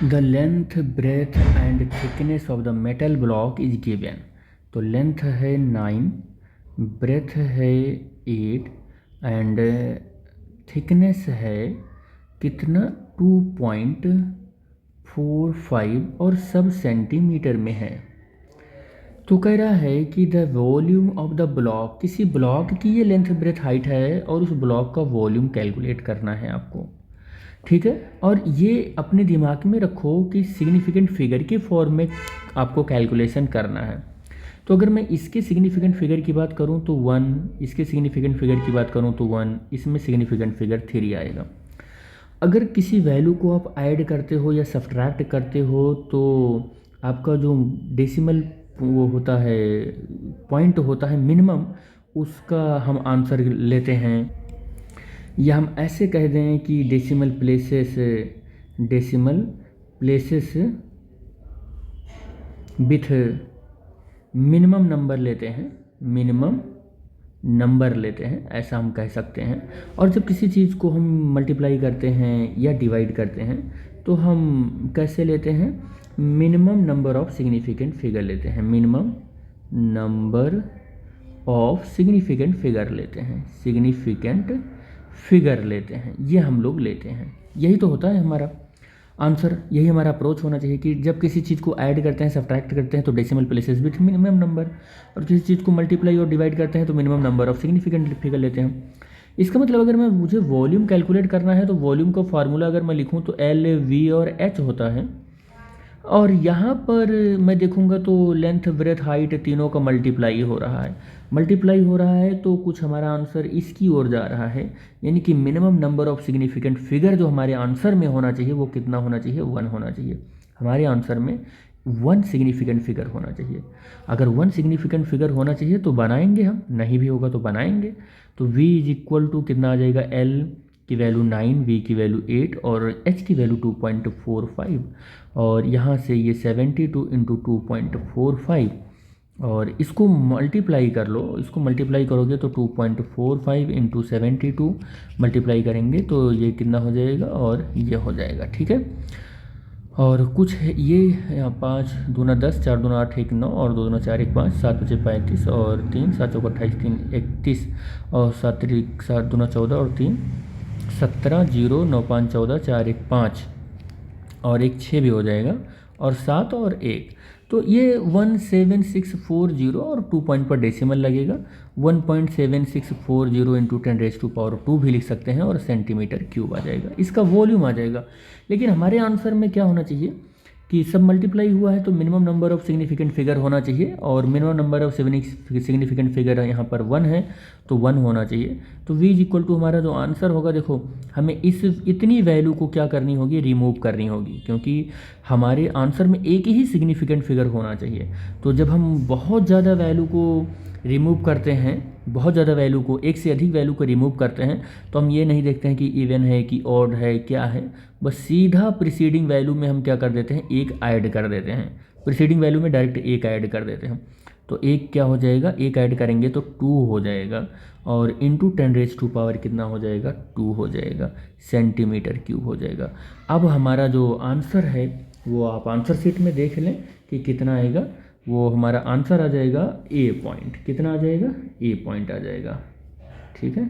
The length breadth and thickness of the metal block is given. तो length है 9, breath है 8 and thickness है कितना 2.45 और सब सेंटीमीटर में है। तो कह रहा है कि the volume of the block, किसी ब्लॉक की ये लेंथ ब्रेथ हाइट है और उस ब्लॉक का वॉल्यूम कैलकुलेट करना है आपको। ठीक है, और ये अपने दिमाग में रखो कि सिग्निफिकेंट फिगर के फॉर्म में आपको कैलकुलेशन करना है। तो अगर मैं इसके सिग्निफिकेंट फिगर की बात करूं तो 1, इसके सिग्निफिकेंट फिगर की बात करूं तो 1, इसमें सिग्निफिकेंट फिगर 3 आएगा। अगर किसी वैल्यू को आप ऐड करते हो या सब्ट्रैक्ट करते हो तो आपका जो डेसिमल वो होता है, पॉइंट होता है मिनिमम, उसका हम आंसर लेते हैं। या हम ऐसे कह दें कि decimal places with minimum number लेते हैं, मिनिमम नंबर लेते हैं, ऐसा हम कह सकते हैं। और जब किसी चीज़ को हम मल्टीप्लाई करते हैं या डिवाइड करते हैं तो हम कैसे लेते हैं, minimum number of significant figure लेते हैं, minimum number of significant figure लेते हैं, सिग्निफिकेंट फिगर लेते हैं, ये हम लोग लेते हैं। यही तो होता है हमारा आंसर, यही हमारा अप्रोच होना चाहिए कि जब किसी चीज़ को ऐड करते हैं, सब्ट्रैक्ट करते हैं तो decimal places with minimum number, और किसी चीज़ को मल्टीप्लाई और डिवाइड करते हैं तो minimum number of significant figure लेते हैं। इसका मतलब अगर मुझे वॉल्यूम कैलकुलेट करना है तो वॉल्यूम का फार्मूला अगर मैं लिखूँ तो एल, वी और एच होता है। और यहाँ पर मैं देखूँगा तो लेंथ ब्रेथ हाइट तीनों का मल्टीप्लाई हो रहा है, मल्टीप्लाई हो रहा है तो कुछ हमारा आंसर इसकी ओर जा रहा है। यानी कि minimum number of significant figure जो हमारे आंसर में होना चाहिए वो कितना होना चाहिए, 1 होना चाहिए। हमारे आंसर में 1 सिग्निफिकेंट फिगर होना चाहिए। अगर 1 सिग्निफिकेंट फिगर होना चाहिए तो बनाएंगे हम, नहीं भी होगा तो बनाएंगे। तो v इज इक्वल टू कितना आ जाएगा, l की वैल्यू 9, v की वैल्यू 8 और h की वैल्यू 2.45, और यहाँ से ये 72 इंटू 2.45 और इसको मल्टीप्लाई कर लो, इसको मल्टीप्लाई करोगे तो 2.45 इंटू 72 मल्टीप्लाई करेंगे तो ये कितना हो जाएगा और ये हो जाएगा। ठीक है, और कुछ है ये यहाँ 5 दूना 10, 4 दूना 8, 1 9 और 2 दूना 4, 1 5, 7 5 35 और 3 7 चौका 28, 3 31 और 7 दूना 14 और 3 17, 0 9 5 14, 4 1 5 और 1 6 भी हो जाएगा और 7 और 1। तो ये 17640 और 2 पॉइंट पर डेसिमल लगेगा, 1.7640 इंटू 10⁻² भी लिख सकते हैं और सेंटीमीटर क्यूब आ जाएगा, इसका वॉल्यूम आ जाएगा। लेकिन हमारे आंसर में क्या होना चाहिए कि सब मल्टीप्लाई हुआ है तो minimum number of significant figure होना चाहिए, और minimum number of significant figure यहाँ पर 1 है तो 1 होना चाहिए। तो v इज इक्वल टू हमारा जो आंसर होगा, देखो हमें इतनी वैल्यू को क्या करनी होगी, रिमूव करनी होगी, क्योंकि हमारे आंसर में एक ही सिग्निफिकेंट फिगर होना चाहिए। तो जब हम बहुत ज़्यादा वैल्यू को रिमूव करते हैं, बहुत ज़्यादा वैल्यू को, एक से अधिक वैल्यू को रिमूव करते हैं तो हम ये नहीं देखते हैं कि इवन है कि ऑड है क्या है, बस सीधा प्रीसीडिंग वैल्यू में हम क्या कर देते हैं, एक ऐड कर देते हैं, प्रीसीडिंग वैल्यू में डायरेक्ट एक ऐड कर देते हैं। तो एक क्या हो जाएगा, एक ऐड करेंगे तो 2 हो जाएगा और इंटू 10⁻² कितना हो जाएगा, 2 हो जाएगा, सेंटीमीटर क्यूब हो जाएगा। अब हमारा जो आंसर है वो आप आंसर शीट में देख लें कि कितना आएगा, वो हमारा आंसर आ जाएगा ए पॉइंट, कितना आ जाएगा, ए पॉइंट आ जाएगा। ठीक है।